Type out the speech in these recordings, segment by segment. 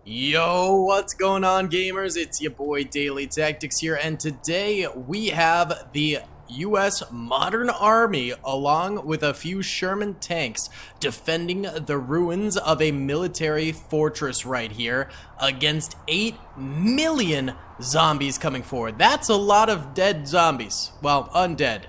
Yo, what's going on, gamers? It's your boy Daily Tactics here, and today we have the US Modern Army along with a few Sherman tanks defending the ruins of a military fortress right here against 8 million zombies coming forward. That's a lot of dead zombies. Well, undead.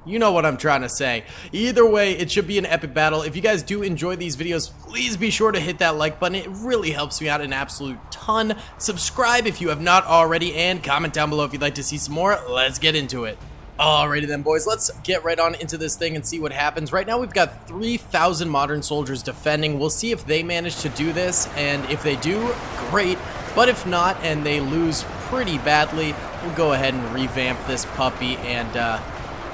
You know what I'm trying to say. Either way, it should be an epic battle. If you guys do enjoy these videos, please be sure to hit that like button. It really helps me out an absolute ton. Subscribe if you have not already, and comment down below if you'd like to see some more. Let's get into it. Alrighty then, boys, let's get right on into this thing and see what happens. Right now we've got 3,000 modern soldiers defending. We'll see if they manage to do this, and if they do, great. But if not, and they lose pretty badly, we'll go ahead and revamp this puppy and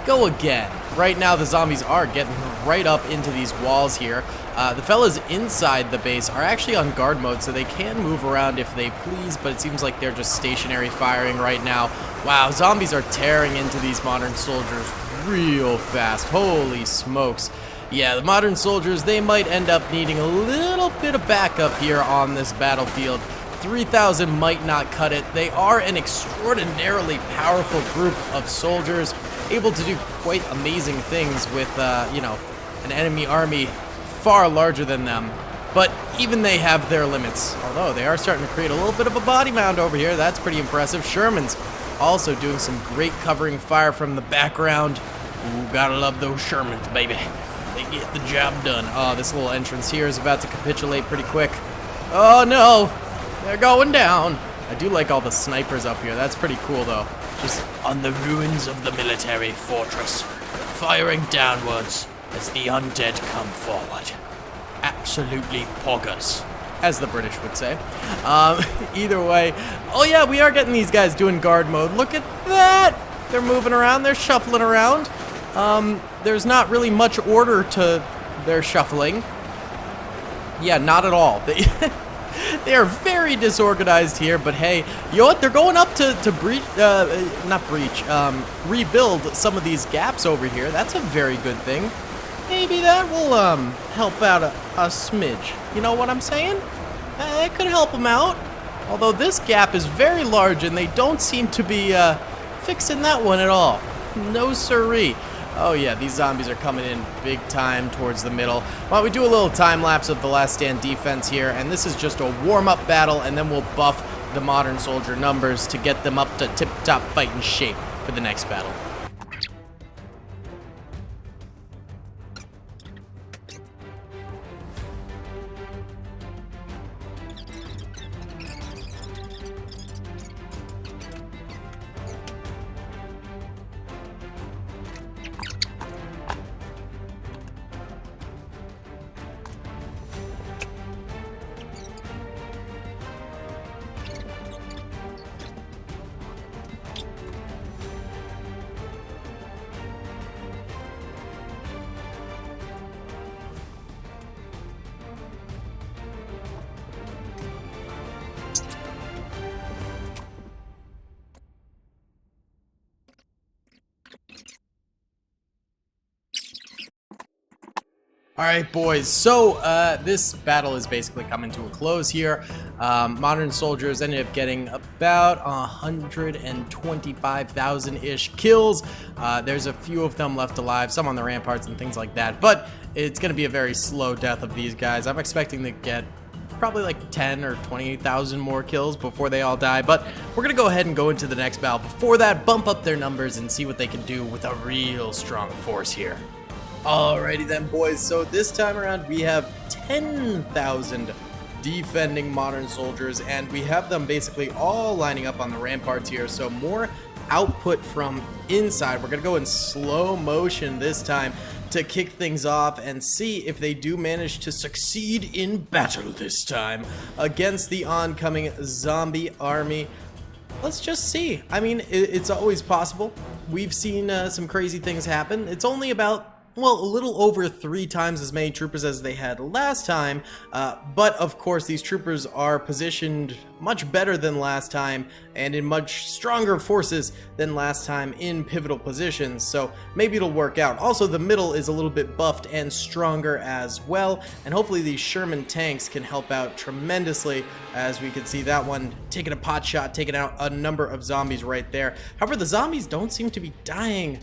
go again. Right now the zombies are getting right up into these walls here. The fellas inside the base are actually on guard mode, so they can move around if they please, but it seems like they're just stationary firing right now. Wow, zombies are tearing into these modern soldiers real fast. Holy smokes. Yeah, the modern soldiers, they might end up needing a little bit of backup here on this battlefield. 3,000 might not cut it. They are an extraordinarily powerful group of soldiers, able to do quite amazing things with, an enemy army far larger than them. But even they have their limits, although they are starting to create a little bit of a body mound over here. That's pretty impressive. Sherman's also doing some great covering fire from the background. Ooh, gotta love those Shermans, baby. They get the job done. Oh, this little entrance here is about to capitulate pretty quick. Oh no! They're going down. I do like all the snipers up here. That's pretty cool, though. Just on the ruins of the military fortress, firing downwards as the undead come forward. Absolutely poggers, as the British would say. Either way, oh yeah, we are getting these guys doing guard mode. Look at that. They're moving around. They're shuffling around. There's not really much order to their shuffling. Yeah, not at all. They are very disorganized here, but hey, you know what? They're going up to rebuild some of these gaps over here. That's a very good thing. Maybe that will help out a smidge. You know what I'm saying? It could help them out. Although this gap is very large, and they don't seem to be fixing that one at all. No siree. Oh yeah, these zombies are coming in big time towards the middle. Why don't we do a little time lapse of the last stand defense here, and this is just a warm-up battle, and then we'll buff the modern soldier numbers to get them up to tip-top fighting shape for the next battle. Alright, boys, so this battle is basically coming to a close here. Modern soldiers ended up getting about 125,000-ish kills. There's a few of them left alive, some on the ramparts and things like that, but it's going to be a very slow death of these guys. I'm expecting to get probably like 10 or 20,000 more kills before they all die, but we're going to go ahead and go into the next battle. Before that, bump up their numbers and see what they can do with a real strong force here. Alrighty then, boys, so this time around we have 10,000 defending modern soldiers, and we have them basically all lining up on the ramparts here, so more output from inside. We're gonna go in slow motion this time to kick things off and see if they do manage to succeed in battle this time against the oncoming zombie army. Let's just see. I mean, it's always possible. We've seen some crazy things happen. It's only about well, a little over 3 times as many troopers as they had last time, but of course these troopers are positioned much better than last time and in much stronger forces than last time in pivotal positions, so maybe it'll work out. Also, the middle is a little bit buffed and stronger as well, and hopefully these Sherman tanks can help out tremendously, as we can see that one taking a pot shot, taking out a number of zombies right there. However, the zombies don't seem to be dying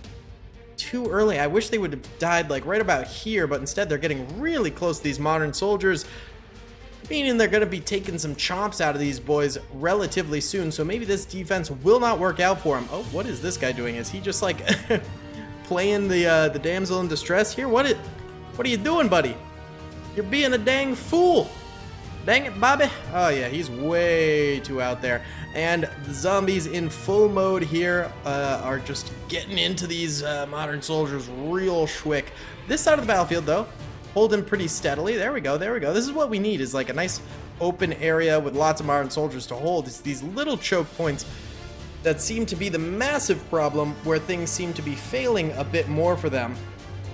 too early. I wish they would have died like right about here, but instead they're getting really close to these modern soldiers, meaning they're going to be taking some chomps out of these boys relatively soon, so maybe this defense will not work out for him. Oh, what is this guy doing? Is he just like playing the damsel in distress here? What are you doing, buddy? You're being a dang fool. Dang it, Bobby. Oh yeah, he's way too out there. And the zombies in full mode here are just getting into these modern soldiers real quick. This side of the battlefield, though, holding pretty steadily. There we go, there we go. This is what we need, is like a nice open area with lots of modern soldiers to hold. It's these little choke points that seem to be the massive problem, where things seem to be failing a bit more for them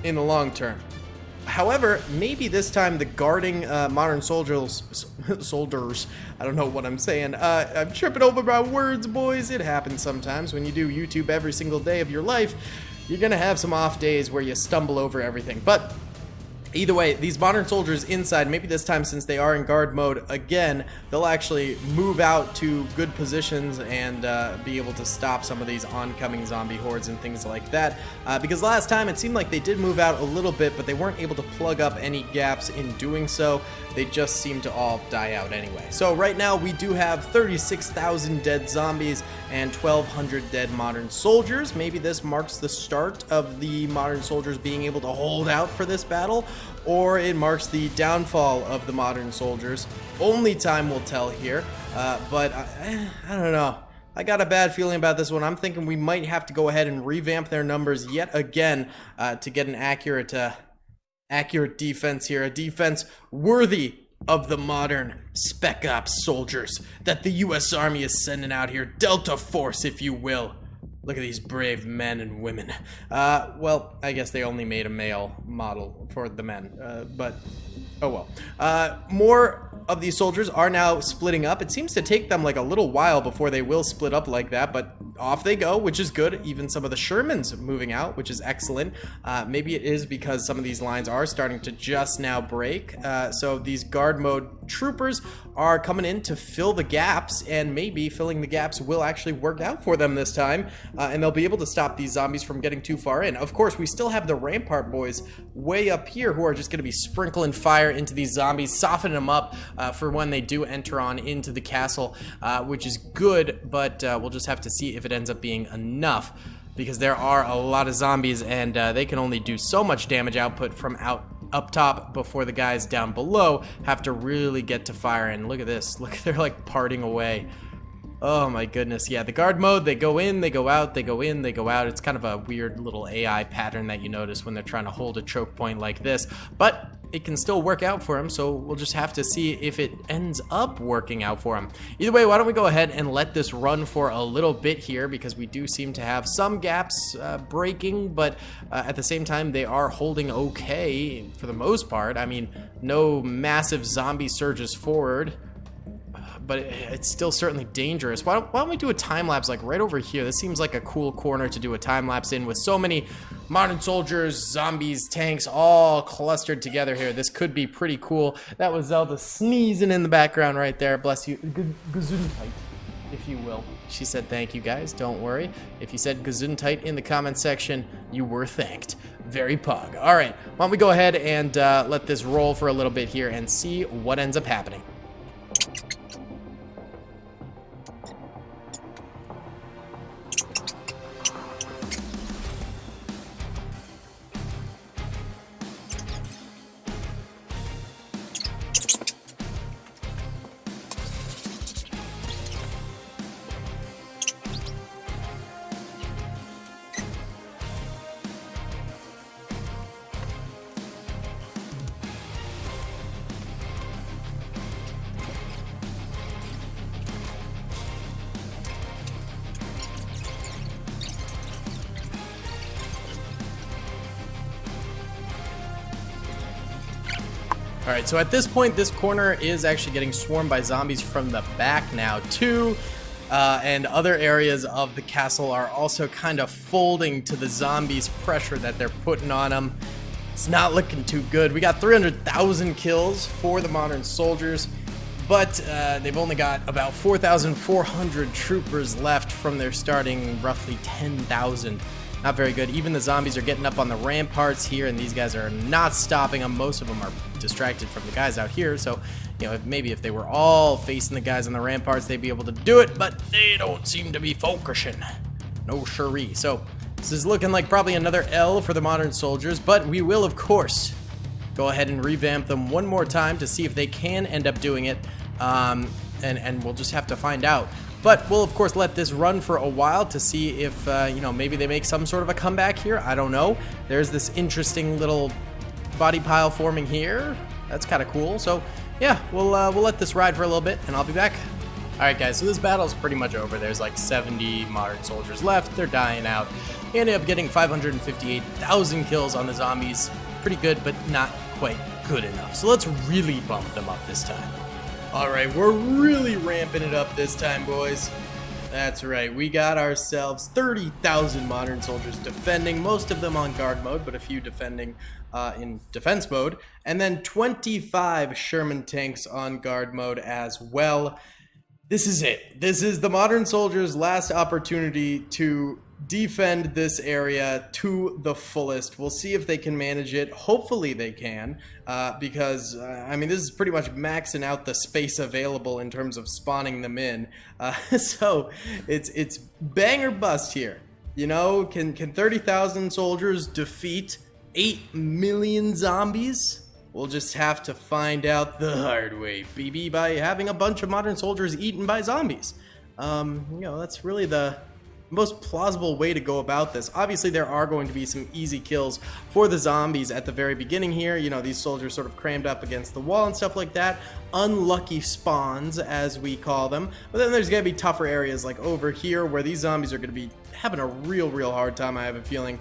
in the long term. However, maybe this time the guarding modern soldiers, I don't know what I'm saying. I'm tripping over my words, boys. It happens sometimes when you do YouTube every single day of your life. You're gonna have some off days where you stumble over everything. But either way, these modern soldiers inside, maybe this time since they are in guard mode again, they'll actually move out to good positions and be able to stop some of these oncoming zombie hordes and things like that. Because last time it seemed like they did move out a little bit, but they weren't able to plug up any gaps in doing so. They just seemed to all die out anyway. So right now we do have 36,000 dead zombies and 1,200 dead modern soldiers. Maybe this marks the start of the modern soldiers being able to hold out for this battle, or it marks the downfall of the modern soldiers. Only time will tell here, but I don't know. I got a bad feeling about this one. I'm thinking we might have to go ahead and revamp their numbers yet again to get an accurate defense here, a defense worthy of the modern Spec Ops soldiers that the U.S. Army is sending out here, Delta Force, if you will. Look at these brave men and women. Well, I guess they only made a male model for the men, but oh well. More of these soldiers are now splitting up. It seems to take them like a little while before they will split up like that, but off they go, which is good. Even some of the Shermans moving out, which is excellent. Maybe it is because some of these lines are starting to just now break. So these guard mode troopers are coming in to fill the gaps, and maybe filling the gaps will actually work out for them this time, and they'll be able to stop these zombies from getting too far in. Of course, we still have the Rampart boys way up here who are just going to be sprinkling fire into these zombies, softening them up for when they do enter on into the castle, which is good, but we'll just have to see if it ends up being enough, because there are a lot of zombies, and they can only do so much damage output from up top before the guys down below have to really get to fire. And look at this, look, they're like parting away. Oh my goodness. Yeah, the guard mode, they go in, they go out, they go in, they go out. It's kind of a weird little AI pattern that you notice when they're trying to hold a choke point like this, but it can still work out for him, so we'll just have to see if it ends up working out for him. Either way, why don't we go ahead and let this run for a little bit here, because we do seem to have some gaps breaking, but at the same time they are holding okay for the most part. I mean, no massive zombie surges forward, but it's still certainly dangerous. Why don't we do a time lapse like right over here? This seems like a cool corner to do a time lapse in, with so many modern soldiers, zombies, tanks all clustered together here. This could be pretty cool. That was Zelda sneezing in the background right there. Bless you. Gesundheit, if you will. She said thank you, guys. Don't worry. If you said Gesundheit in the comment section, you were thanked. Very pog. All right, why don't we go ahead and let this roll for a little bit here and see what ends up happening. All right, so at this point, this corner is actually getting swarmed by zombies from the back now, too. And other areas of the castle are also kind of folding to the zombies' pressure that they're putting on them. It's not looking too good. We got 300,000 kills for the modern soldiers, but they've only got about 4,400 troopers left from their starting roughly 10,000. Not very good. Even the zombies are getting up on the ramparts here, and these guys are not stopping them. Most of them are distracted from the guys out here, so you know, maybe if they were all facing the guys on the ramparts, they'd be able to do it, but they don't seem to be focusing. No siree. So this is looking like probably another L for the modern soldiers, but we will, of course, go ahead and revamp them one more time to see if they can end up doing it, and we'll just have to find out. But we'll, of course, let this run for a while to see if, you know, maybe they make some sort of a comeback here. I don't know. There's this interesting little body pile forming here. That's kind of cool. So, yeah, we'll let this ride for a little bit, and I'll be back. All right, guys, so this battle's pretty much over. There's like 70 modern soldiers left. They're dying out. They ended up getting 558,000 kills on the zombies. Pretty good, but not quite good enough. So let's really bump them up this time. All right, we're really ramping it up this time, boys. That's right, we got ourselves 30,000 modern soldiers defending, most of them on guard mode, but a few defending in defense mode, and then 25 Sherman tanks on guard mode as well. This is it. This is the modern soldiers' last opportunity to defend this area to the fullest. We'll see if they can manage it. Hopefully they can, because I mean, this is pretty much maxing out the space available in terms of spawning them in. So it's bang or bust here. You know, can 30,000 soldiers defeat 8 million zombies? We'll just have to find out the hard way, baby, by having a bunch of modern soldiers eaten by zombies. You know, that's really the most plausible way to go about this. Obviously, there are going to be some easy kills for the zombies at the very beginning here. You know, these soldiers sort of crammed up against the wall and stuff like that. Unlucky spawns, as we call them. But then there's going to be tougher areas like over here where these zombies are going to be having a real hard time, I have a feeling,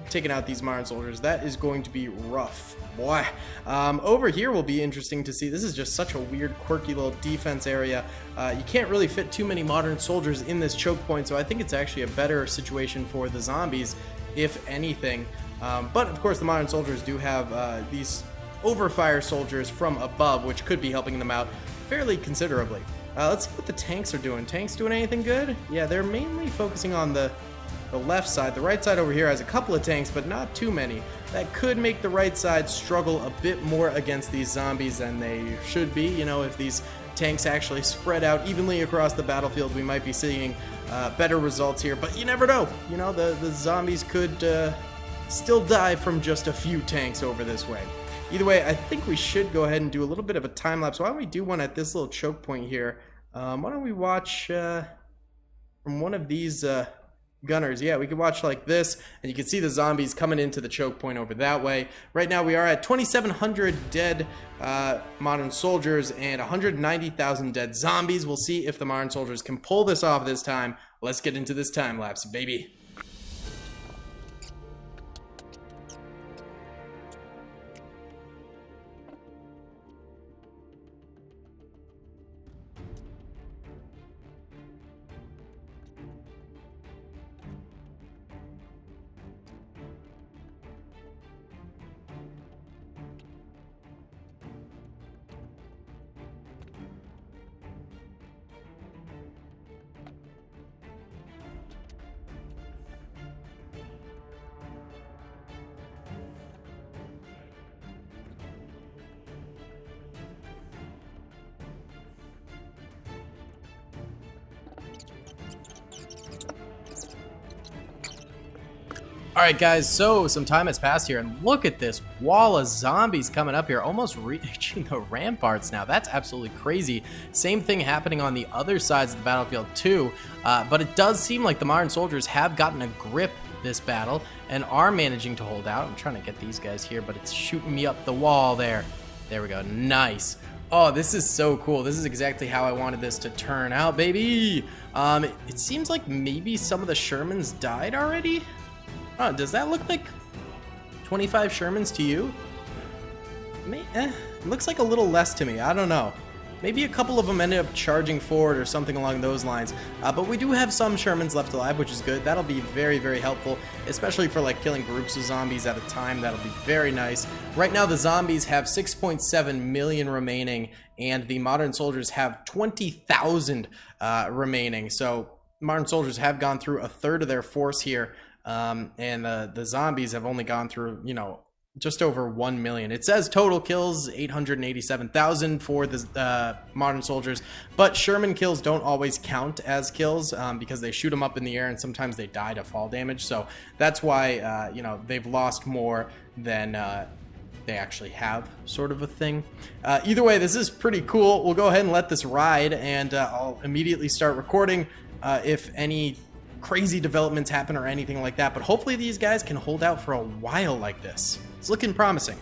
taking out these modern soldiers. That is going to be rough. Boy. Over here will be interesting to see. This is just such a weird, quirky little defense area. You can't really fit too many modern soldiers in this choke point, so I think it's actually a better situation for the zombies, if anything. But of course, the modern soldiers do have these overfire soldiers from above, which could be helping them out fairly considerably. Let's see what the tanks are doing. Tanks doing anything good? Yeah, they're mainly focusing on the left side. The right side over here has a couple of tanks, but not too many. That could make the right side struggle a bit more against these zombies than they should be. You know, if these tanks actually spread out evenly across the battlefield, we might be seeing better results here. But you never know. You know, the zombies could still die from just a few tanks over this way. Either way, I think we should go ahead and do a little bit of a time lapse. Why don't we do one at this little choke point here? Why don't we watch from one of these gunners? Yeah, we could watch like this, and you can see the zombies coming into the choke point over that way. Right now we are at 2,700 dead modern soldiers and 190,000 dead zombies. We'll see if the modern soldiers can pull this off this time. Let's get into this time lapse, baby. Alright guys, so some time has passed here, and look at this wall of zombies coming up here, almost reaching the ramparts now. That's absolutely crazy. Same thing happening on the other sides of the battlefield too, but it does seem like the modern soldiers have gotten a grip this battle and are managing to hold out. I'm trying to get these guys here, but it's shooting me up the wall there. There we go, nice. Oh, this is so cool. This is exactly how I wanted this to turn out, baby. It seems like maybe some of the Shermans died already. Does that look like 25 Shermans to you? It looks like a little less to me. I don't know. Maybe a couple of them ended up charging forward or something along those lines. But we do have some Shermans left alive, which is good. That'll be very, very helpful, especially for like killing groups of zombies at a time. That'll be very nice. Right now, the zombies have 6.7 million remaining, and the modern soldiers have 20,000 remaining. So modern soldiers have gone through a third of their force here, and the zombies have only gone through, you know, just over 1 million. It says total kills 887,000 for the modern soldiers, but Sherman kills don't always count as kills because they shoot them up in the air and sometimes they die to fall damage. So that's why you know, they've lost more than they actually have, sort of a thing. Either way, this is pretty cool. We'll go ahead and let this ride, and I'll immediately start recording if any crazy developments happen or anything like that. But hopefully these guys can hold out for a while like this. It's looking promising.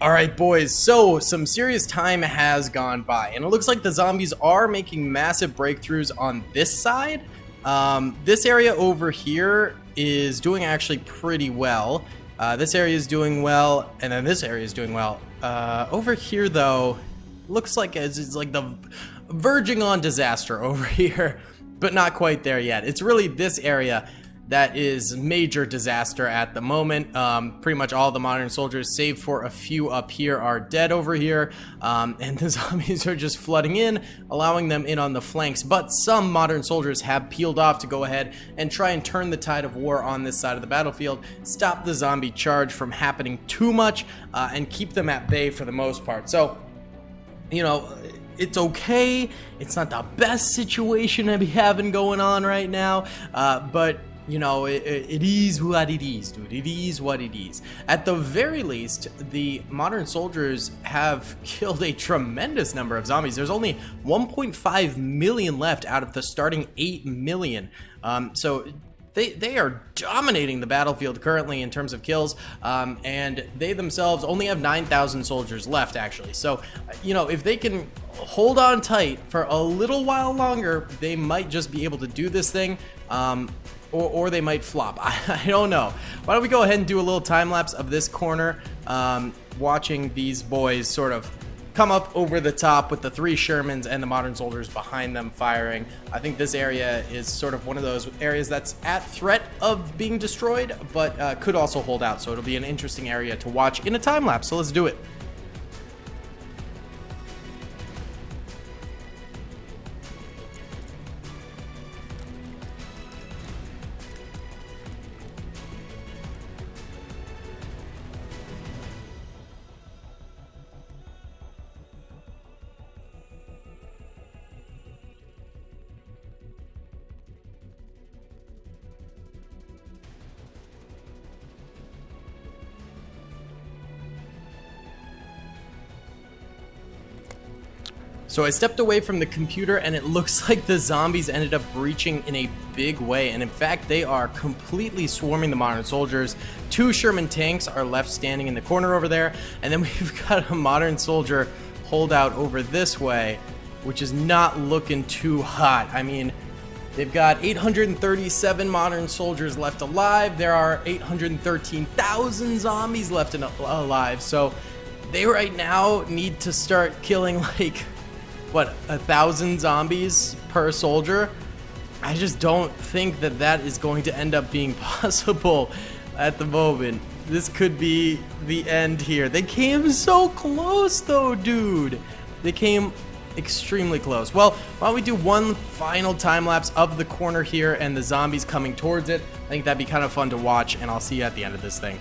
All right, boys, so some serious time has gone by, and it looks like the zombies are making massive breakthroughs on this side. This area over here is doing actually pretty well. This area is doing well, and then this area is doing well. Over here, though, looks like it's like the verging on disaster over here, but not quite there yet. It's really this area that is major disaster at the moment. Pretty much all the modern soldiers, save for a few up here, are dead over here, and the zombies are just flooding in, allowing them in on the flanks. But some modern soldiers have peeled off to go ahead and try and turn the tide of war on this side of the battlefield, stop the zombie charge from happening too much, and keep them at bay for the most part. So, you know, it's okay. It's not the best situation to be having going on right now, but you know, it is what it is, dude. It is what it is. At the very least, the modern soldiers have killed a tremendous number of zombies. There's only 1.5 million left out of the starting 8 million. So they are dominating the battlefield currently in terms of kills, and they themselves only have 9,000 soldiers left, actually. So, you know, if they can hold on tight for a little while longer, they might just be able to do this thing. Or they might flop. I don't know. Why don't we go ahead and do a little time lapse of this corner, watching these boys sort of come up over the top with the 3 Shermans and the modern soldiers behind them firing. I think this area is sort of one of those areas that's at threat of being destroyed, but could also hold out. So it'll be an interesting area to watch in a time lapse. So let's do it. So I stepped away from the computer, and it looks like the zombies ended up breaching in a big way. And in fact, they are completely swarming the modern soldiers. 2 Sherman tanks are left standing in the corner over there. And then we've got a modern soldier holdout over this way, which is not looking too hot. I mean, they've got 837 modern soldiers left alive. There are 813,000 zombies left alive. So they right now need to start killing like, what, 1,000 zombies per soldier? I just don't think that that is going to end up being possible at the moment. This could be the end here. They came so close though, dude. They came extremely close. Well, why don't we do one final time lapse of the corner here and the zombies coming towards it. I think that'd be kind of fun to watch, and I'll see you at the end of this thing.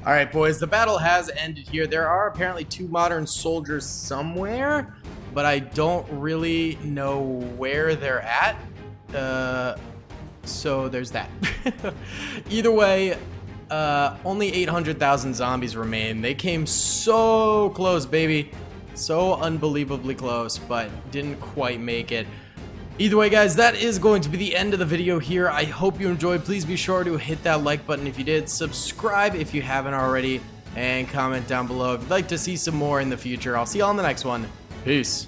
All right, boys, the battle has ended here. There are apparently 2 modern soldiers somewhere, but I don't really know where they're at. So there's that. Either way, only 800,000 zombies remain. They came so close, baby. So unbelievably close, but didn't quite make it. Either way, guys, that is going to be the end of the video here. I hope you enjoyed. Please be sure to hit that like button if you did. Subscribe if you haven't already. And comment down below if you'd like to see some more in the future. I'll see you all in the next one. Peace.